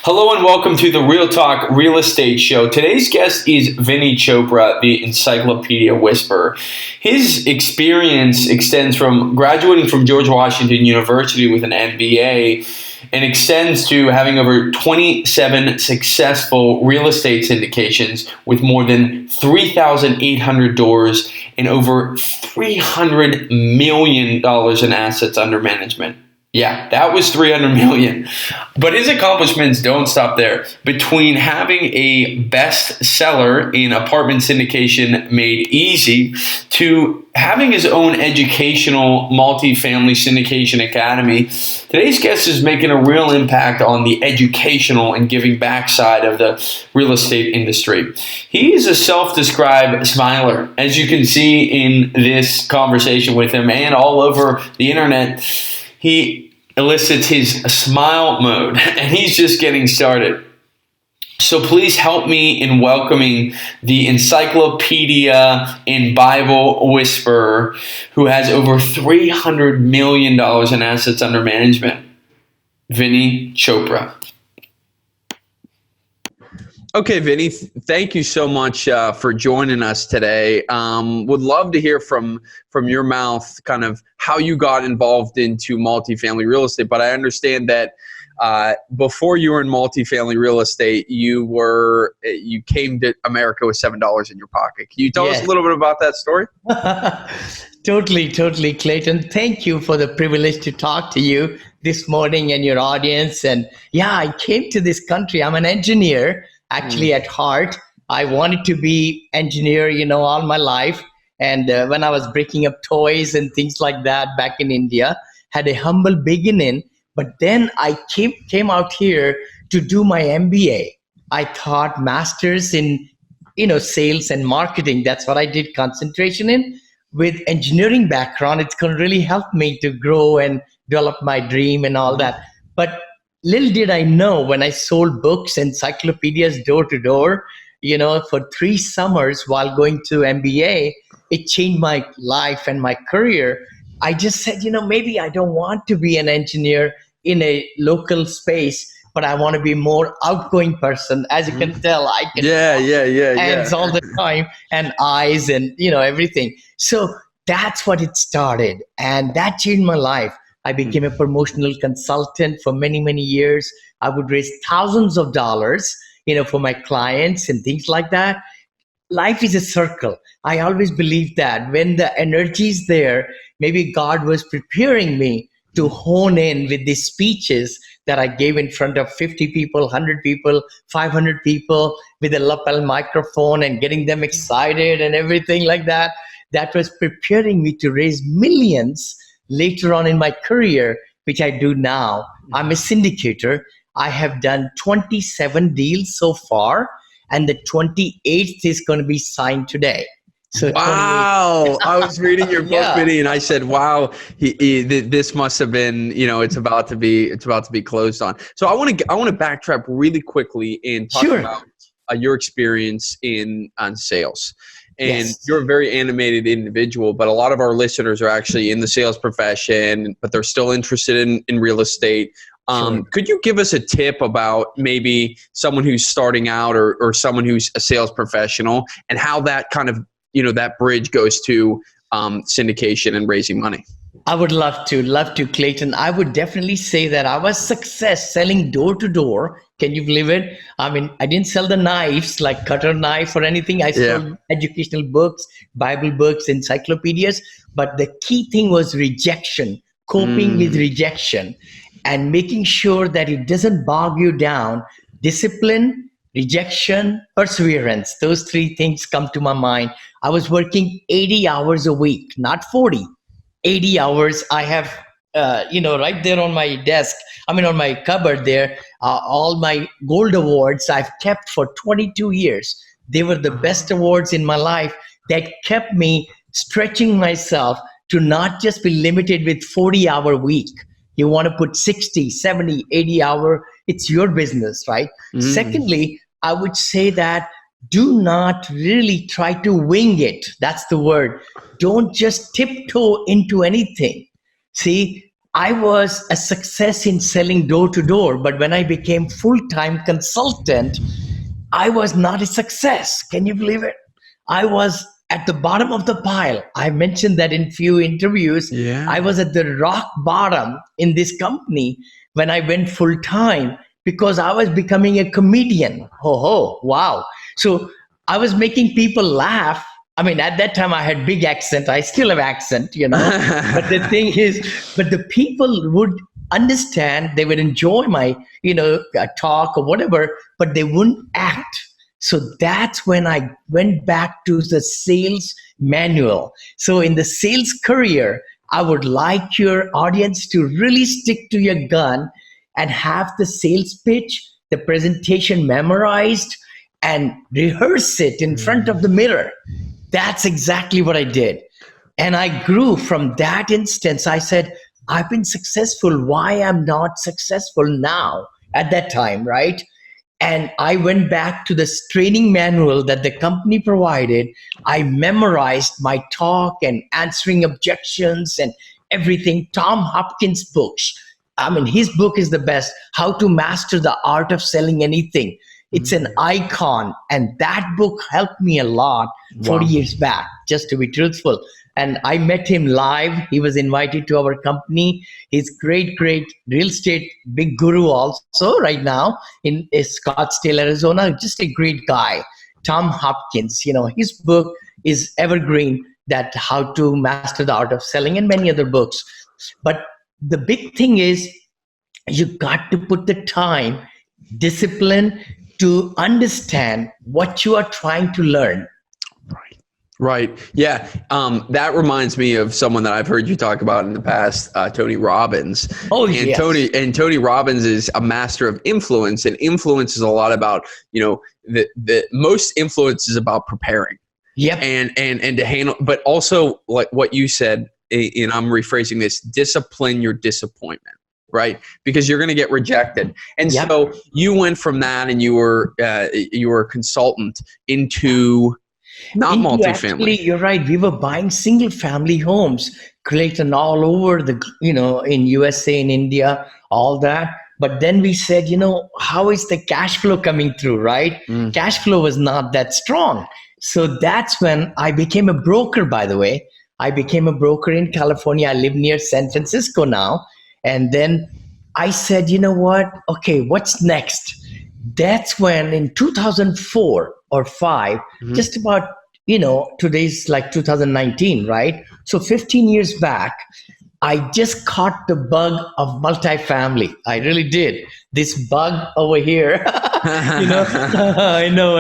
Hello and welcome to the Real Talk Real Estate Show. Today's guest is Vinny Chopra, the Encyclopedia Whisperer. His experience extends from graduating from George Washington University with an M.B.A. and extends to having over 27 successful real estate syndications with more than 3,800 doors and over $300 million in assets under management. Yeah, that was 300 million. But his accomplishments don't stop there. Between having a bestseller in apartment syndication made easy to having his own educational multifamily syndication academy, today's guest is making a real impact on the educational and giving back side of the real estate industry. He is a self-described smiler, as you can see in this conversation with him and all over the internet. He elicits his smile mode, and he's just getting started. So please help me in welcoming the Encyclopedia and Bible Whisperer, who has over $300 million in assets under management, Vinny Chopra. Okay, Vinny, thank you so much for joining us today. Would love to hear from your mouth kind of how you got involved into multifamily real estate. But I understand that before you were in multifamily real estate, you came to America with $7 in your pocket. Can you tell us a little bit about that story? Totally, Clayton. Thank you for the privilege to talk to you this morning and your audience. And yeah, I came to this country. I'm an engineer. Actually, at heart, I wanted to be engineer, all my life. And when I was breaking up toys and things like that back in India, had a humble beginning. But then I came out here to do my MBA. I thought masters in, sales and marketing. That's what I did concentration in. With engineering background, it's going to really help me to grow and develop my dream and all that. But little did I know, when I sold books, encyclopedias door to door, for 3 summers while going to MBA, it changed my life and my career. I just said, maybe I don't want to be an engineer in a local space, but I want to be more outgoing person. As you can tell, I can hands all the time and eyes and, everything. So that's what it started. And that changed my life. I became a promotional consultant for many, many years. I would raise thousands of dollars, for my clients and things like that. Life is a circle. I always believe that when the energy is there, maybe God was preparing me to hone in with these speeches that I gave in front of 50 people, 100 people, 500 people with a lapel microphone and getting them excited and everything like that. That was preparing me to raise millions later on in my career, which I do now. I'm a syndicator. I have done 27 deals so far, and the 28th is going to be signed today. So wow. I was reading your book, Vinny, and I said, wow, this must have been, it's about to be closed on. So I want to backtrack really quickly and talk about your experience on sales. And you're a very animated individual, but a lot of our listeners are actually in the sales profession, but they're still interested in real estate. Could you give us a tip about maybe someone who's starting out or someone who's a sales professional and how that kind of, that bridge goes to syndication and raising money? I would love to, Clayton. I would definitely say that I was success selling door to door. Can you believe it? I mean, I didn't sell the knives like cutter knife or anything. I sold educational books, Bible books, encyclopedias. But the key thing was rejection, coping with rejection and making sure that it doesn't bog you down. Discipline, rejection, perseverance. Those 3 things come to my mind. I was working 80 hours a week, not 40. 80 hours. I have, right there on my desk, on my cupboard there, all my gold awards I've kept for 22 years. They were the best awards in my life that kept me stretching myself to not just be limited with 40-hour week. You want to put 60, 70, 80 hour, it's your business, right? Secondly, I would say that do not really try to wing it. That's the word. Don't just tiptoe into anything. See, I was a success in selling door to door, but when I became full-time consultant, I was not a success. Can you believe it? I was at the bottom of the pile. I mentioned that in few interviews. Yeah. I was at the rock bottom in this company when I went full time because I was becoming a comedian. Oh, wow. So I was making people laugh. I mean, at that time I had big accent. I still have accent, But the thing is, but the people would understand, they would enjoy my, talk or whatever, but they wouldn't act. So that's when I went back to the sales manual. So in the sales career, I would like your audience to really stick to your gun and have the sales pitch, the presentation memorized, and rehearse it in front of the mirror. That's exactly what I did. And I grew from that instance. I said, I've been successful. Why am not successful now at that time, right? And I went back to this training manual that the company provided. I memorized my talk and answering objections and everything. Tom Hopkins' books. I mean, his book is the best, How to Master the Art of Selling Anything. It's an icon. And that book helped me a lot 40 years back, just to be truthful. And I met him live. He was invited to our company. He's great real estate big guru also right now in Scottsdale, Arizona. Just a great guy. Tom Hopkins, his book is evergreen, that How to Master the Art of Selling, and many other books. But the big thing is you got to put the time, discipline to understand what you are trying to learn. Right. Yeah. That reminds me of someone that I've heard you talk about in the past, Tony Robbins. Oh, and yes. Tony Robbins is a master of influence, and influence is a lot about, the most influence is about preparing. Yep. And to handle, but also like what you said, and I'm rephrasing this, discipline your disappointment. Right, because you're going to get rejected, and so you went from that, and you were a consultant into not multifamily. Actually, you're right. We were buying single family homes, Clayton, all over the, in USA, in India, all that. But then we said, how is the cash flow coming through, right? Cash flow was not that strong. So that's when I became a broker, by the way. I became a broker in California. I live near San Francisco now. And then I said, you know what? Okay, what's next? That's when in 2004 or 5, just about, today's like 2019, right? So 15 years back, I just caught the bug of multifamily. I really did. This bug over here, I know.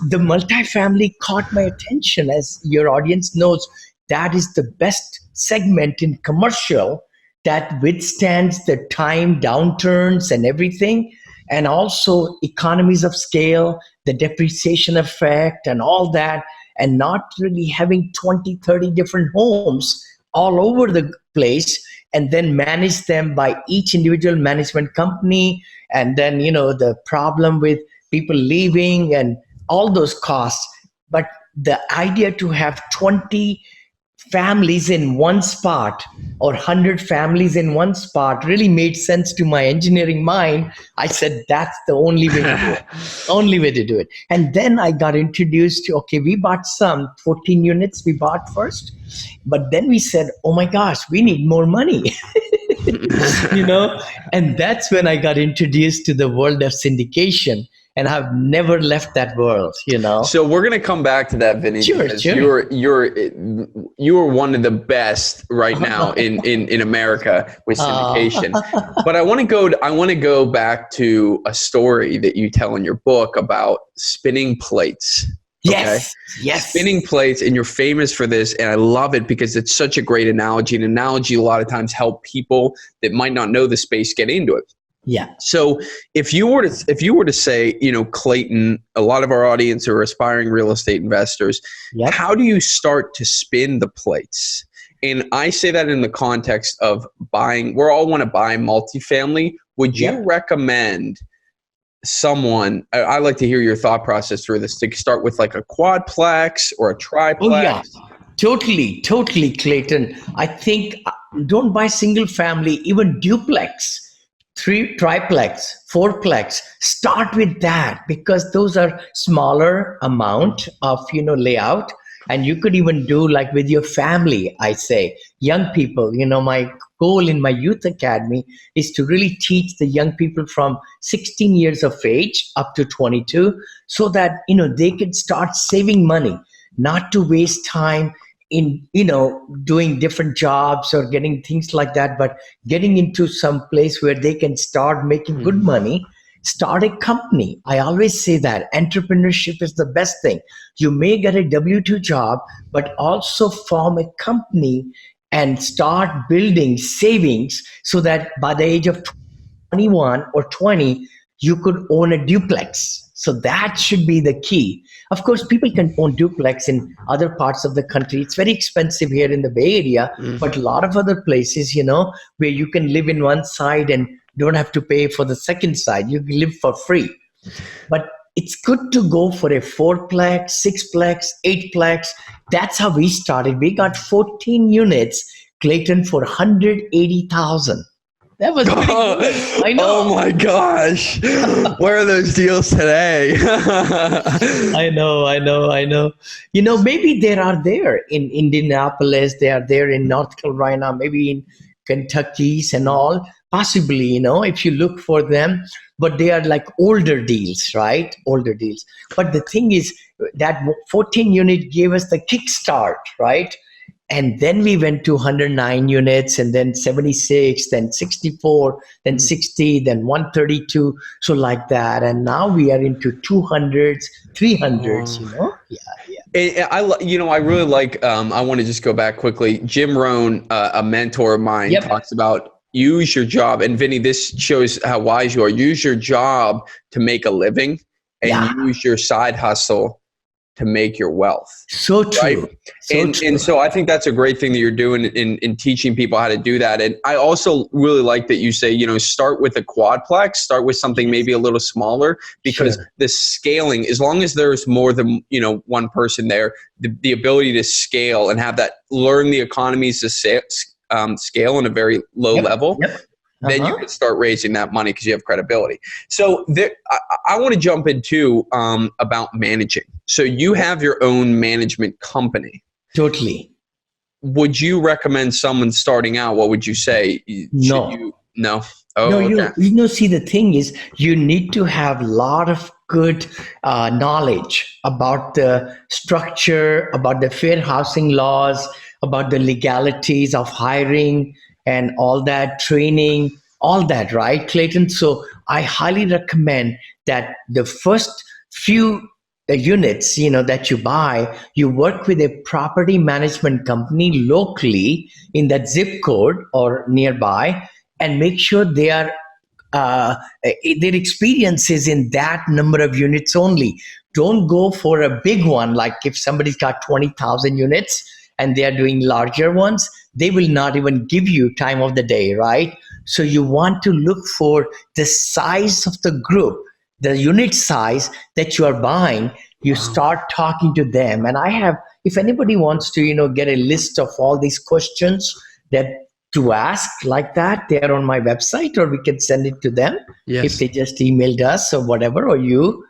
The multifamily caught my attention. As your audience knows, that is the best segment in commercial that withstands the time downturns and everything, and also economies of scale, the depreciation effect and all that, and not really having 20, 30 different homes all over the place, and then manage them by each individual management company. And then, the problem with people leaving and all those costs. But the idea to have 20 families in one spot or 100 families in one spot really made sense to my engineering mind. I said, that's the only way to do it. Only way to do it. And then I got introduced to, we bought some 14 units we bought first. But then we said, oh my gosh, we need more money. And that's when I got introduced to the world of syndication. And I've never left that world, So we're going to come back to that, Vinny. Sure. You are one of the best right now in America with syndication. But I want to go back to a story that you tell in your book about spinning plates. Yes. Spinning plates, and you're famous for this, and I love it because it's such a great analogy. An analogy a lot of times help people that might not know the space get into it. Yeah. So if you were to say, Clayton, a lot of our audience are aspiring real estate investors. Yep. How do you start to spin the plates? And I say that in the context of buying. We all want to buy multifamily. Would you recommend someone? I like to hear your thought process through this. To start with like a quadplex or a triplex. Oh yeah, totally, Clayton. I think don't buy single family, even duplex, three triplex, fourplex. Start with that because those are smaller amount of layout, and you could even do like with your family. I say young people. My goal in my youth academy is to really teach the young people from 16 years of age up to 22, so that they can start saving money, not to waste time in doing different jobs or getting things like that, but getting into some place where they can start making good money. Start a company. I always say that entrepreneurship is the best thing. You may get a W-2 job, but also form a company and start building savings so that by the age of 21 or 20, you could own a duplex. So that should be the key. Of course, people can own duplex in other parts of the country. It's very expensive here in the Bay Area, but a lot of other places, where you can live in one side and don't have to pay for the second side. You can live for free. But it's good to go for a fourplex, sixplex, eightplex. That's how we started. We got 14 units, Clayton, for 180,000. That was pretty good. I know. Oh my gosh. Where are those deals today? I know. Maybe they are there in Indianapolis, they are there in North Carolina, maybe in Kentucky's and all. Possibly, if you look for them, but they are like older deals, right? Older deals. But the thing is that 14 unit gave us the kickstart, right? And then we went to 109 units, and then 76, then 64, then 60, then 132. So like that. And now we are into 200s, 300s, Yeah. I really like, I want to just go back quickly. Jim Rohn, a mentor of mine, talks about use your job. And Vinny, this shows how wise you are. Use your job to make a living and use your side hustle to make your wealth. So true. Right? And so I think that's a great thing that you're doing in teaching people how to do that. And I also really like that you say, start with a quadplex, start with something maybe a little smaller, because the scaling, as long as there's more than, one person there, the ability to scale and have that, learn the economies to scale on a very low level. Then you can start raising that money because you have credibility. So I want to jump into about managing. So you have your own management company. Totally. Would you recommend someone starting out? What would you say? No. No? Oh, no, okay. see, the thing is, you need to have a lot of good knowledge about the structure, about the fair housing laws, about the legalities of hiring, and all that training, all that, right, Clayton? So I highly recommend that the first few units, that you buy, you work with a property management company locally in that zip code or nearby, and make sure they are their experience is in that number of units only. Don't go for a big one. Like if somebody's got 20,000 units and they are doing larger ones, they will not even give you time of the day, right? So you want to look for the size of the group, the unit size that you are buying. You start talking to them. And I have, if anybody wants to, get a list of all these questions that to ask like that, they're on my website, or we can send it to them if they just emailed us or whatever, or you.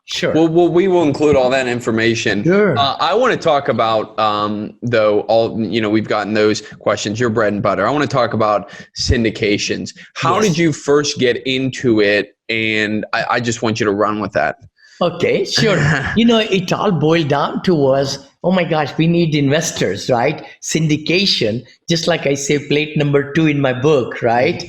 Sure. Well, we will include all that information. Sure. I want to talk about, though, all, we've gotten those questions, your bread and butter. I want to talk about syndications. How did you first get into it? And I just want you to run with that. Okay, sure. It all boiled down to was, oh my gosh, we need investors, right? Syndication, just like I say, plate number 2 in my book, right?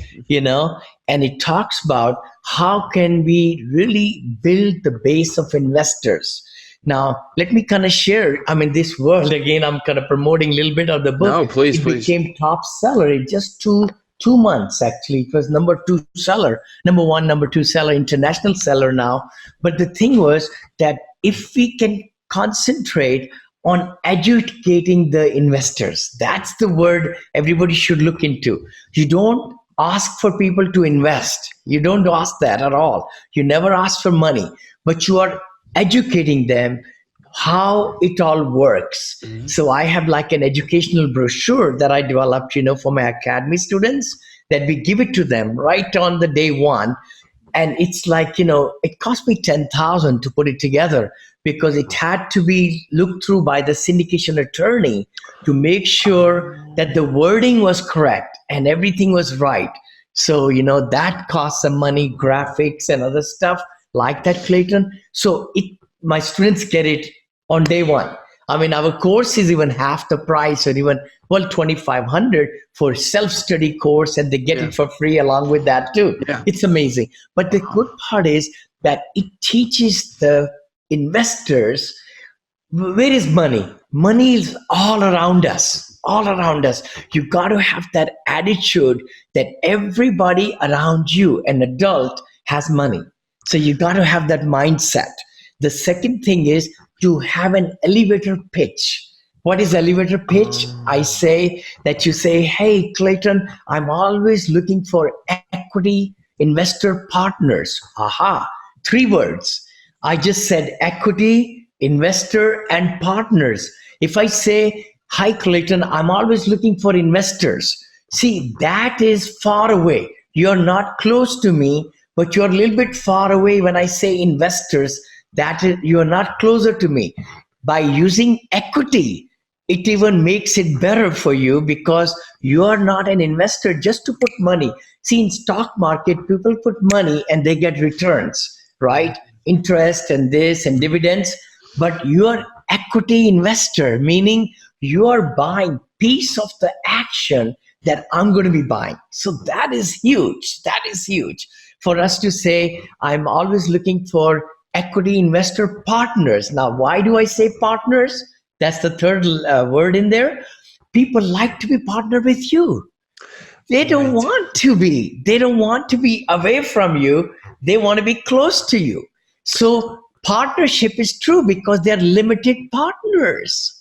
And it talks about how can we really build the base of investors. Now, let me kind of share, this world, again, I'm kind of promoting a little bit of the book. No, please. Became top seller in just two months, actually. It was number 2 seller, number 1, number 2 seller, international seller now. But the thing was that if we can concentrate on educating the investors, that's the word everybody should look into. You don't ask for people to invest. You don't ask that at all. You never ask for money, but you are educating them how it all works. So I have like an educational brochure that I developed, for my academy students, that we give it to them right on the day one. And it's like, it cost me 10,000 to put it together, because it had to be looked through by the syndication attorney to make sure that the wording was correct and everything was right. So, that costs some money, graphics and other stuff like that, Clayton. So my students get it on day one. I mean, our course is even half the price, or even 2,500 for self-study course, and they get it for free along with that too. Yeah. It's amazing. But the good part is that it teaches the investors, where is money? Money is all around us. All around us. You got to have that attitude that everybody around you, an adult, has money. So you got to have that mindset. The second thing is to have an elevator pitch. What is elevator pitch? I say that you say, hey, Clayton, I'm always looking for equity investor partners. Aha, 3 words. I just said equity, investor, and partners. If I say, hi, Clayton, I'm always looking for investors. See, that is far away. You're not close to me, but you're a little bit far away when I say investors. That is, you're not closer to me. By using equity, it even makes it better for you, because you are not an investor just to put money. See, in stock market, people put money and they get returns, right? Interest and this and dividends. But you are equity investor, meaning you are buying piece of the action that I'm going to be buying. So that is huge. That is huge for us to say, I'm always looking for equity investor partners. Now, why do I say partners? That's the third word in there. People like to be partnered with you. They don't want to be. They don't want to be away from you. They want to be close to you. So partnership is true because they're limited partners.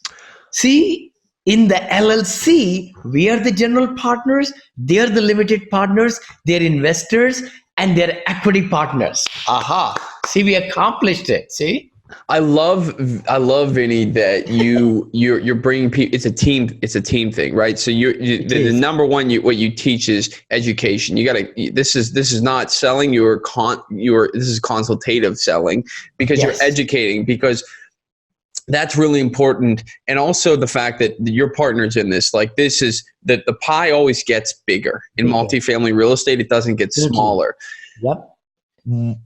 See, in the LLC, we are the general partners. They're the limited partners. They're investors and they're equity partners. Aha. See, we accomplished it. See? I love Vinny, that you're bringing people. It's a team thing, right? So the number one, what you teach is education. You got to. This is not selling. This is consultative selling, because you're educating, because that's really important. And also the fact that your partners in this, like, this is that the pie always gets bigger in multifamily real estate. It doesn't get smaller. Yep.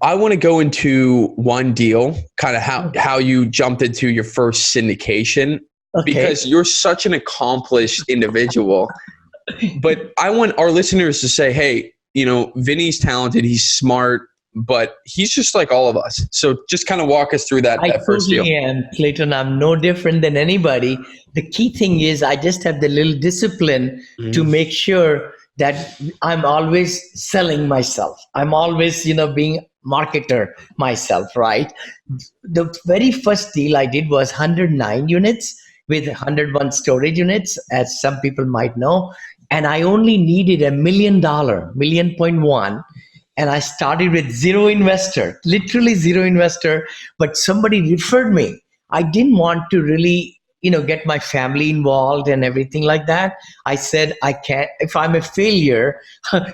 I want to go into one deal, kind of how you jumped into your first syndication, because you're such an accomplished individual. But I want our listeners to say, hey, Vinny's talented, he's smart, but he's just like all of us. So just kind of walk us through that first deal. I totally am, Clayton. I'm no different than anybody. The key thing is I just have the little discipline to make sure that I'm always selling myself. I'm always, being marketer myself, right? The very first deal I did was 109 units with 101 storage units, as some people might know. And I only needed $1 million, 1.1. And I started with zero investor, literally zero investor, but somebody referred me. I didn't want to really get my family involved and everything like that. I said, I can't, if I'm a failure,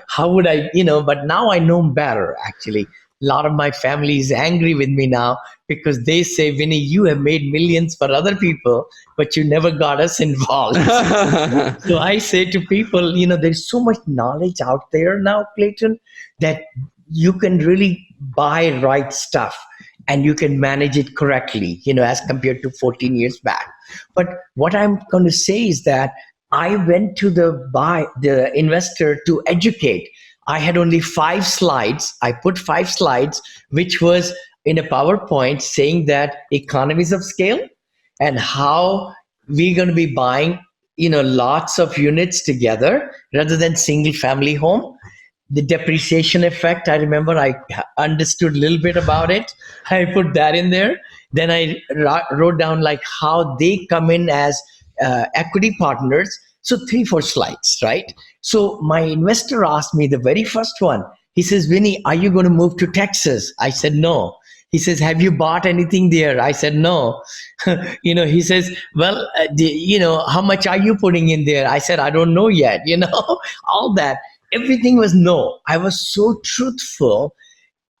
how would I, but now I know better, actually. A lot of my family is angry with me now because they say, Vinny, you have made millions for other people, but you never got us involved. So I say to people, there's so much knowledge out there now, Clayton, that you can really buy right stuff and you can manage it correctly, as compared to 14 years back. But what I'm going to say is that I went to the investor to educate. I had only 5 slides. I put 5 slides, which was in a PowerPoint saying that economies of scale and how we're going to be buying, lots of units together rather than single family home. The depreciation effect, I remember I understood a little bit about it. I put that in there. Then I wrote down like how they come in as equity partners. So 3-4 slides, right? So my investor asked me the very first one. He says, Vinny, are you going to move to Texas? I said, no. He says, have you bought anything there? I said, no. He says, well, how much are you putting in there? I said, I don't know yet, all that. Everything was no. I was so truthful.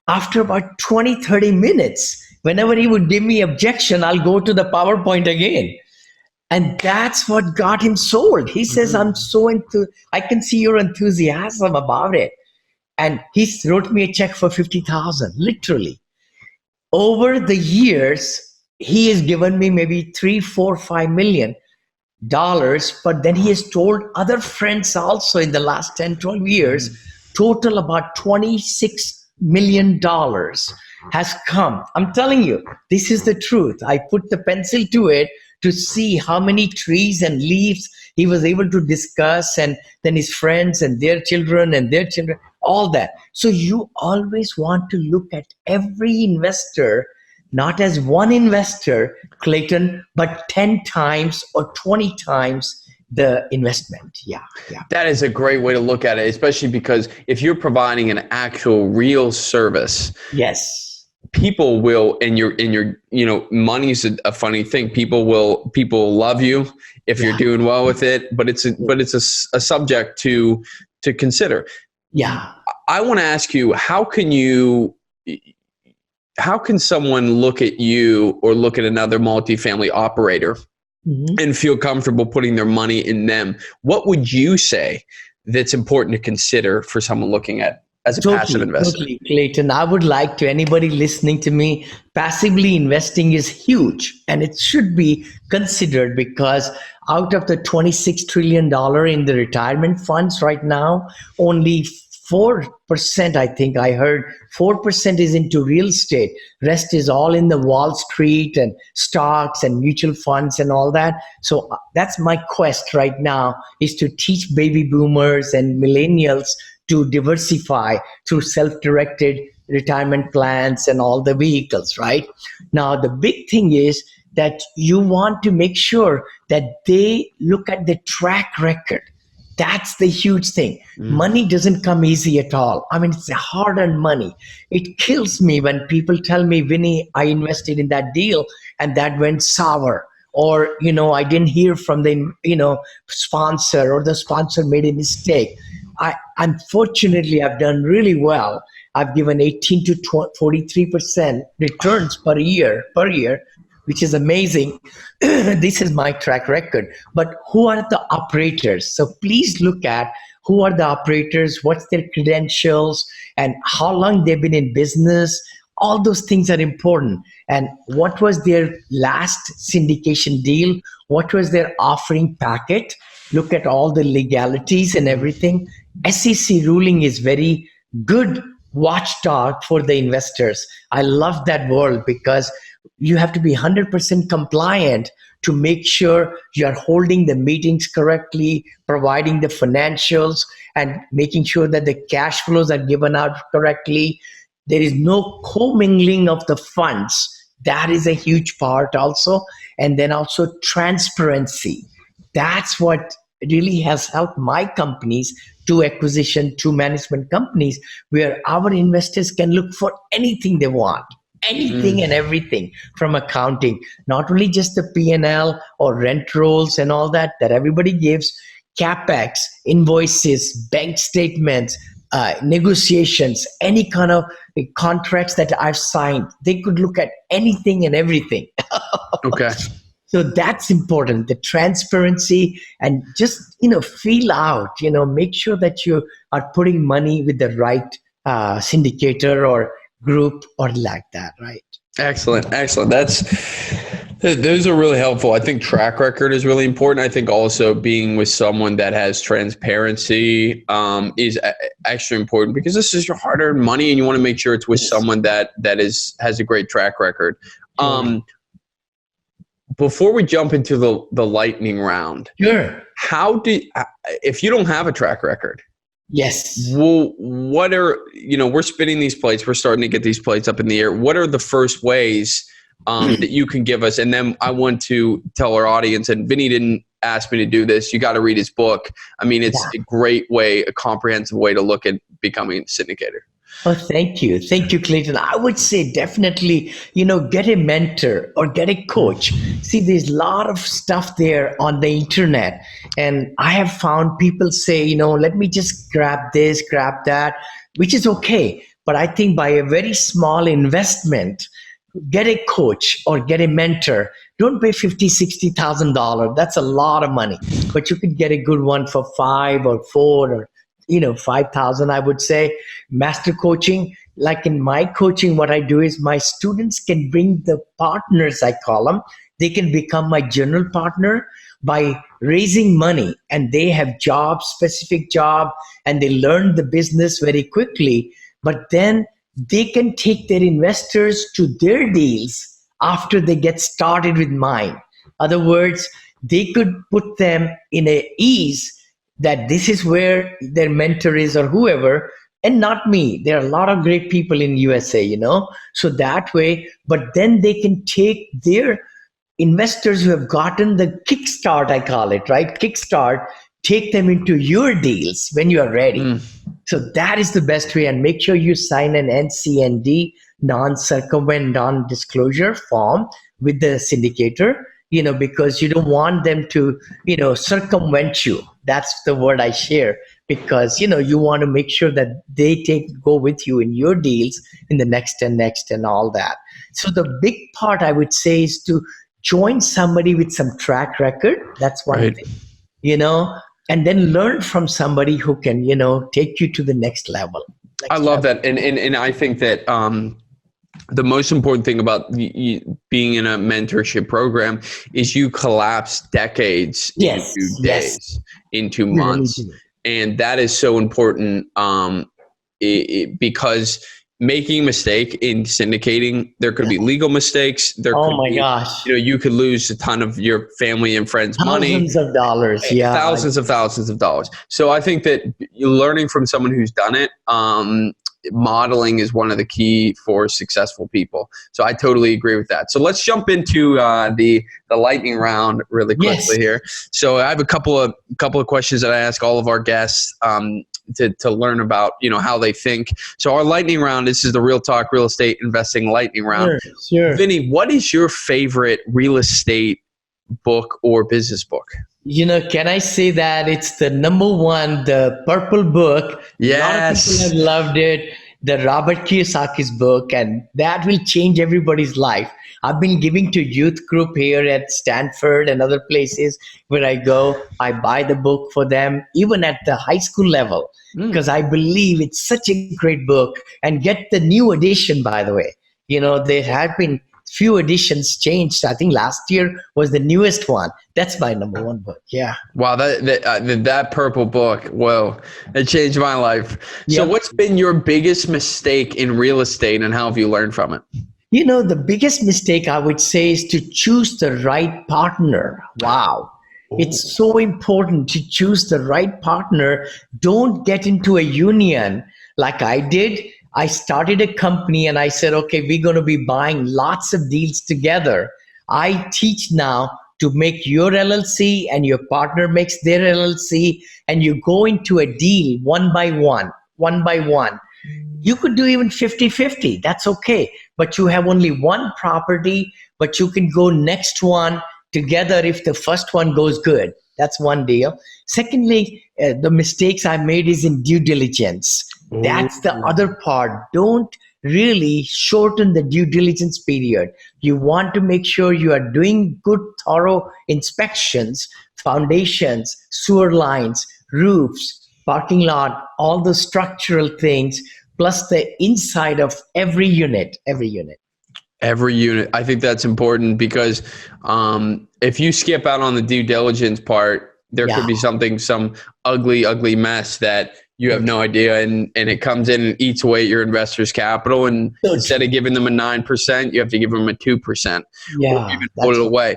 After about 20, 30 minutes, whenever he would give me objection, I'll go to the PowerPoint again. And that's what got him sold. He says, I'm so I can see your enthusiasm about it. And he wrote me a check for 50,000, literally. Over the years, he has given me maybe 3, 4, 5 million dollars, but then he has told other friends also in the last 10, 12 years, total about $26 million has come. I'm telling you, this is the truth. I put the pencil to it to see how many trees and leaves he was able to discuss, and then his friends and their children, all that. So you always want to look at every investor, not as one investor, Clayton, but 10 times or 20 times the investment. Yeah. That is a great way to look at it, especially because if you're providing an actual real service, yes, people will, and money's a funny thing. People will love you if you're doing well with it, but it's a subject to consider. Yeah. I want to ask you, how can someone look at you or look at another multifamily operator and feel comfortable putting their money in them? What would you say that's important to consider for someone looking at as a passive investor? Totally, Clayton. I would like to, anybody listening to me, passively investing is huge, and it should be considered, because out of the $26 trillion in the retirement funds right now, only 4%, I think I heard, 4% is into real estate. Rest is all in the Wall Street and stocks and mutual funds and all that. So that's my quest right now, is to teach baby boomers and millennials to diversify through self-directed retirement plans and all the vehicles, right? Now, the big thing is that you want to make sure that they look at the track record. That's the huge thing. Money doesn't come easy at all. I mean, it's hard-earned money. It kills me when people tell me, Vinny, I invested in that deal and that went sour. Or, I didn't hear from the, sponsor, or the sponsor made a mistake. Unfortunately, I've done really well. I've given 18 to 43% returns per year, which is amazing. This is my track record. But who are the operators? So please look at who are the operators, what's their credentials, and how long they've been in business. All those things are important. And what was their last syndication deal? What was their offering packet? Look at all the legalities and everything. SEC ruling is very good watchdog for the investors. I love that world, because you have to be 100% compliant to make sure you're holding the meetings correctly, providing the financials, and making sure that the cash flows are given out correctly. There is no commingling of the funds. That is a huge part also. And then also transparency. That's what really has helped my companies, two acquisition, two management companies, where our investors can look for anything they want. Anything and everything from accounting, not only just the P&L or rent rolls and all that everybody gives, CapEx, invoices, bank statements, negotiations, any kind of contracts that I've signed. They could look at anything and everything. Okay. So that's important, the transparency, and just, feel out, make sure that you are putting money with the right syndicator or group or like that, right? Excellent. Those are really helpful. I think track record is really important. I think also being with someone that has transparency is extra important, because this is your hard-earned money, and you want to make sure it's with someone that has a great track record. Before we jump into the lightning round, sure. If you don't have a track record, yes. Well, what are, we're spinning these plates, we're starting to get these plates up in the air. What are the first ways that you can give us? And then I want to tell our audience, and Vinny didn't ask me to do this, you got to read his book. I mean, it's a great way, a comprehensive way to look at becoming a syndicator. Oh, thank you. Thank you, Clayton. I would say definitely, get a mentor or get a coach. See, there's a lot of stuff there on the internet. And I have found people say, let me just grab this, grab that, which is okay. But I think by a very small investment, get a coach or get a mentor. Don't pay $50,000, $60,000. That's a lot of money. But you could get a good one for 5 or 4 or 5,000, I would say. Master coaching, like in my coaching, what I do is my students can bring the partners, I call them. They can become my general partner by raising money, and they have jobs, specific job, and they learn the business very quickly. But then they can take their investors to their deals after they get started with mine. Other words, they could put them in a ease that this is where their mentor is or whoever, and not me. There are a lot of great people in USA. So that way, but then they can take their investors who have gotten the kickstart, I call it, right? Kickstart, take them into your deals when you are ready. So that is the best way. And make sure you sign an NCND, non-circumvent, non-disclosure form with the syndicator, because you don't want them to, circumvent you. That's the word I share, because, you want to make sure that they go with you in your deals in the next and all that. So the big part I would say is to join somebody with some track record. That's one thing, and then learn from somebody who can, take you to the next level. I love that. And I think that the most important thing about being in a mentorship program is you collapse decades into days, into months. And that is so important because making a mistake in syndicating, there could be legal mistakes. Gosh. You could lose a ton of your family and friends' money. Thousands of dollars. Yeah. Thousands of dollars. So I think that learning from someone who's done it, modeling is one of the key for successful people. So I totally agree with that. So let's jump into the lightning round really quickly here. So I have a couple of questions that I ask all of our guests to learn about, how they think. So our lightning round, this is the Real Talk Real Estate Investing lightning round. Sure. Vinny, what is your favorite real estate book or business book? Can I say that it's the number one, the Purple Book? Yes. A lot of people have loved it. The Robert Kiyosaki's book, and that will change everybody's life. I've been giving to youth group here at Stanford and other places where I go. I buy the book for them, even at the high school level, because I believe it's such a great book. And get the new edition, by the way. There have been few editions changed. I think last year was the newest one. That's my number one book. Yeah. Wow, that Purple Book, whoa, it changed my life. So what's been your biggest mistake in real estate, and how have you learned from it? The biggest mistake I would say is to choose the right partner. Wow. It's so important to choose the right partner. Don't get into a union like I did. I started a company and I said, okay, we're going to be buying lots of deals together. I teach now to make your LLC and your partner makes their LLC, and you go into a deal one by one. You could do even 50-50. That's okay. But you have only one property, but you can go next one together if the first one goes good. That's one deal. Secondly, the mistakes I made is in due diligence. That's the other part. Don't really shorten the due diligence period. You want to make sure you are doing good, thorough inspections, foundations, sewer lines, roofs, parking lot, all the structural things, plus the inside of every unit. I think that's important, because if you skip out on the due diligence part, there could be some ugly mess that you have no idea, and it comes in and eats away at your investors' capital. And instead of giving them a 9%, you have to give them a 2%. Yeah, or even put it away.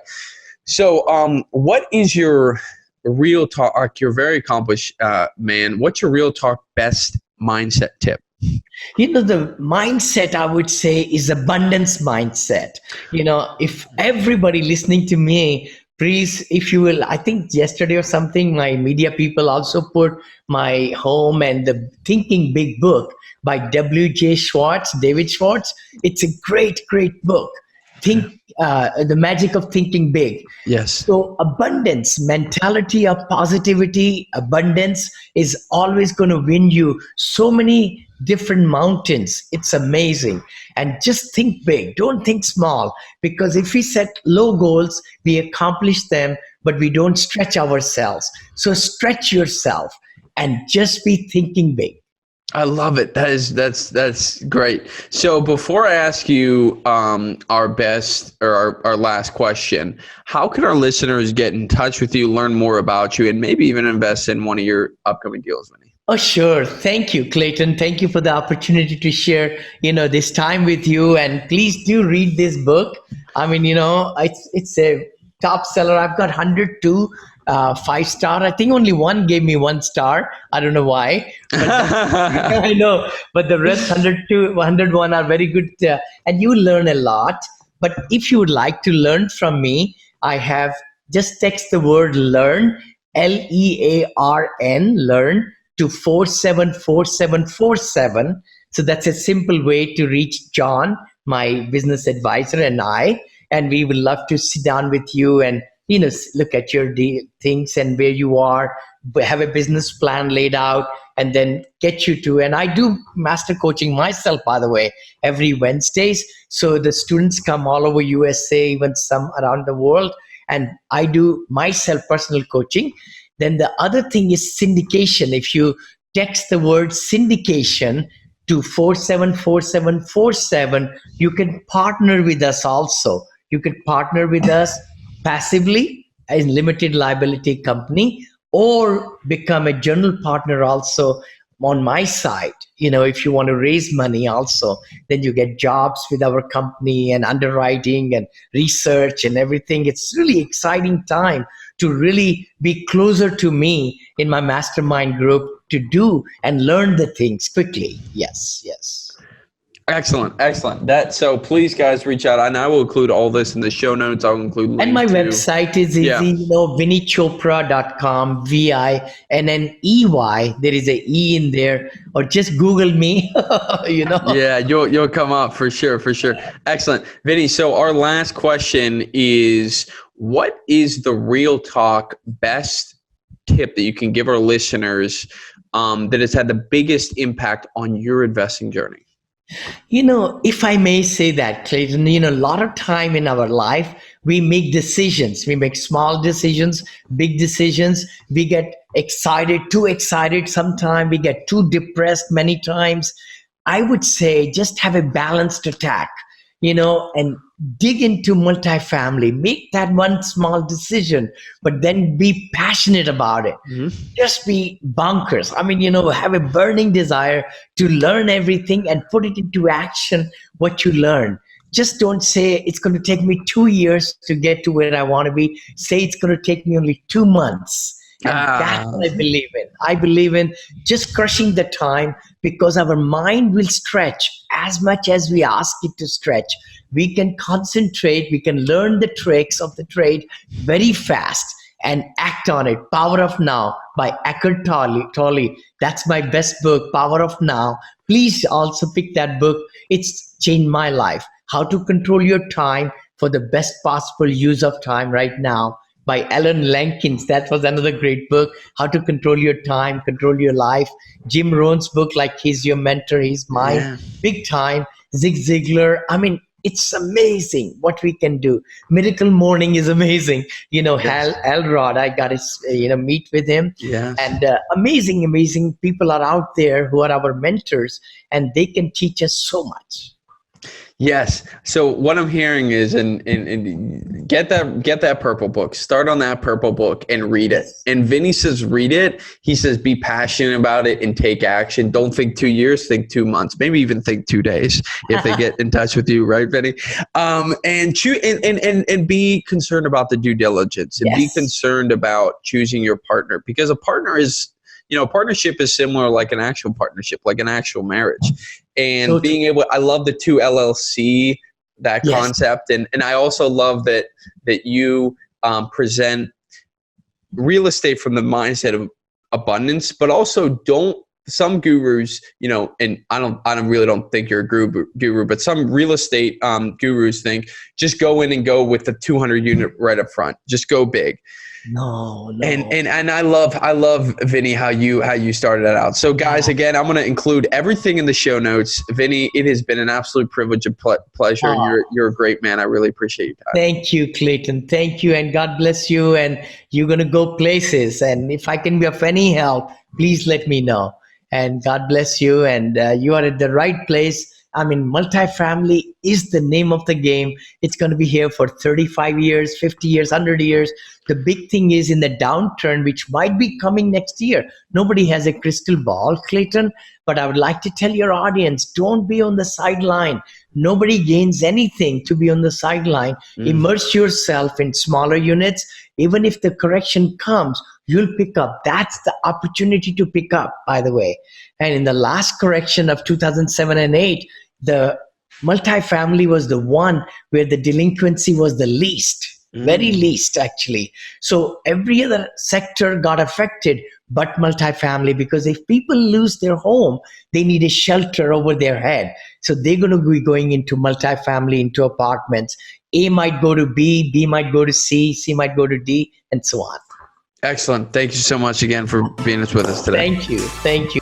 So what is your real talk? You're very accomplished, man. What's your real talk best mindset tip? The mindset I would say is abundance mindset. If everybody listening to me please, if you will, I think yesterday or something, my media people also put my home and the Thinking Big book by David Schwartz. It's a great, great book. The magic of thinking big. Yes. So abundance, mentality of positivity, abundance is always going to win you so many different mountains. It's amazing. And just think big. Don't think small. Because if we set low goals, we accomplish them, but we don't stretch ourselves. So stretch yourself and just be thinking big. I love it. That's great. So before I ask you our best or our last question, how can our listeners get in touch with you, learn more about you, and maybe even invest in one of your upcoming deals, Vinny? Oh, sure. Thank you, Clayton. Thank you for the opportunity to share, this time with you. And please do read this book. I mean, it's a top seller. I've got 102 5-star. I think only one gave me 1 star. I don't know why. But I know. But the rest 102, 101 are very good. And you learn a lot. But if you would like to learn from me, I have just text the word learn, LEARN, learn to 474747. So that's a simple way to reach John, my business advisor, and I. And we would love to sit down with you and look at your things and where you are, have a business plan laid out, and then get you to. And I do master coaching myself, by the way, every Wednesdays. So the students come all over USA, even some around the world, and I do myself personal coaching. Then the other thing is syndication. If you text the word syndication to 474747, you can partner with us also. You can partner with us passively as limited liability company, or become a general partner also on my side. If you want to raise money also, then you get jobs with our company and underwriting and research and everything. It's really exciting time to really be closer to me in my mastermind group to do and learn the things quickly. Yes. Excellent. So please, guys, reach out. And I will include all this in the show notes. I'll include links. And my website is easy, vinnychopra.com, VINNEY. There is a E in there, or just Google me, Yeah, you'll come up for sure. Excellent. Vinny, so our last question is, what is the real talk best tip that you can give our listeners that has had the biggest impact on your investing journey? If I may say that, Clayton, a lot of time in our life, we make decisions. We make small decisions, big decisions. We get excited, too excited sometimes. We get too depressed many times. I would say just have a balanced attack, and dig into multifamily. Make that one small decision, but then be passionate about it. Mm-hmm. Just be bonkers. I mean, have a burning desire to learn everything and put it into action, what you learn. Just don't say it's going to take me 2 years to get to where I want to be. Say it's going to take me only 2 months. And that's what I believe in. I believe in just crushing the time, because our mind will stretch as much as we ask it to stretch. We can concentrate, we can learn the tricks of the trade very fast and act on it. Power of Now by Eckhart Tolle. That's my best book, Power of Now. Please also pick that book. It's changed my life. How to control your time for the best possible use of time right now, by Alan Lankins. That was another great book. How to control your time, control your life. Jim Rohn's book, like he's your mentor, he's mine. Yeah. Big time. Zig Ziglar. I mean, it's amazing what we can do. Miracle Morning is amazing. Yes. Hal Elrod, I got to meet with him. Yes. And amazing people are out there who are our mentors, and they can teach us so much. Yes. So what I'm hearing is, and get that purple book. Start on that purple book and read it. And Vinny says, read it. He says, be passionate about it and take action. Don't think 2 years, think 2 months, maybe even think 2 days if they get in touch with you, right, Vinny? And be concerned about the due diligence, and be concerned about choosing your partner, because a partner is, partnership is similar like an actual partnership, like an actual marriage. And so being able, I love the 2 LLC, that concept. And I also love that you present real estate from the mindset of abundance, but also some gurus, and I really don't think you're a guru, but some real estate gurus think just go in and go with the 200 unit right up front, just go big. No. And I love Vinny how you started that out. So guys, again, I'm going to include everything in the show notes. Vinny, it has been an absolute privilege and pleasure. And you're a great man. I really appreciate your time. Thank you, Clayton. Thank you, and God bless you. And you're going to go places. And if I can be of any help, please let me know. And God bless you. And you are at the right place. I mean, multifamily is the name of the game. It's going to be here for 35 years, 50 years, 100 years. The big thing is in the downturn, which might be coming next year. Nobody has a crystal ball, Clayton, but I would like to tell your audience, don't be on the sideline. Nobody gains anything to be on the sideline. Immerse yourself in smaller units. Even if the correction comes, you'll pick up. That's the opportunity to pick up, by the way. And in the last correction of 2007 and 8, the multifamily was the one where the delinquency was the least, very least actually. So every other sector got affected but multifamily, because if people lose their home, they need a shelter over their head. So they're going to be going into multifamily, into apartments. A might go to B, B might go to C, C might go to D, and so on. Excellent. Thank you so much again for being with us today. Thank you.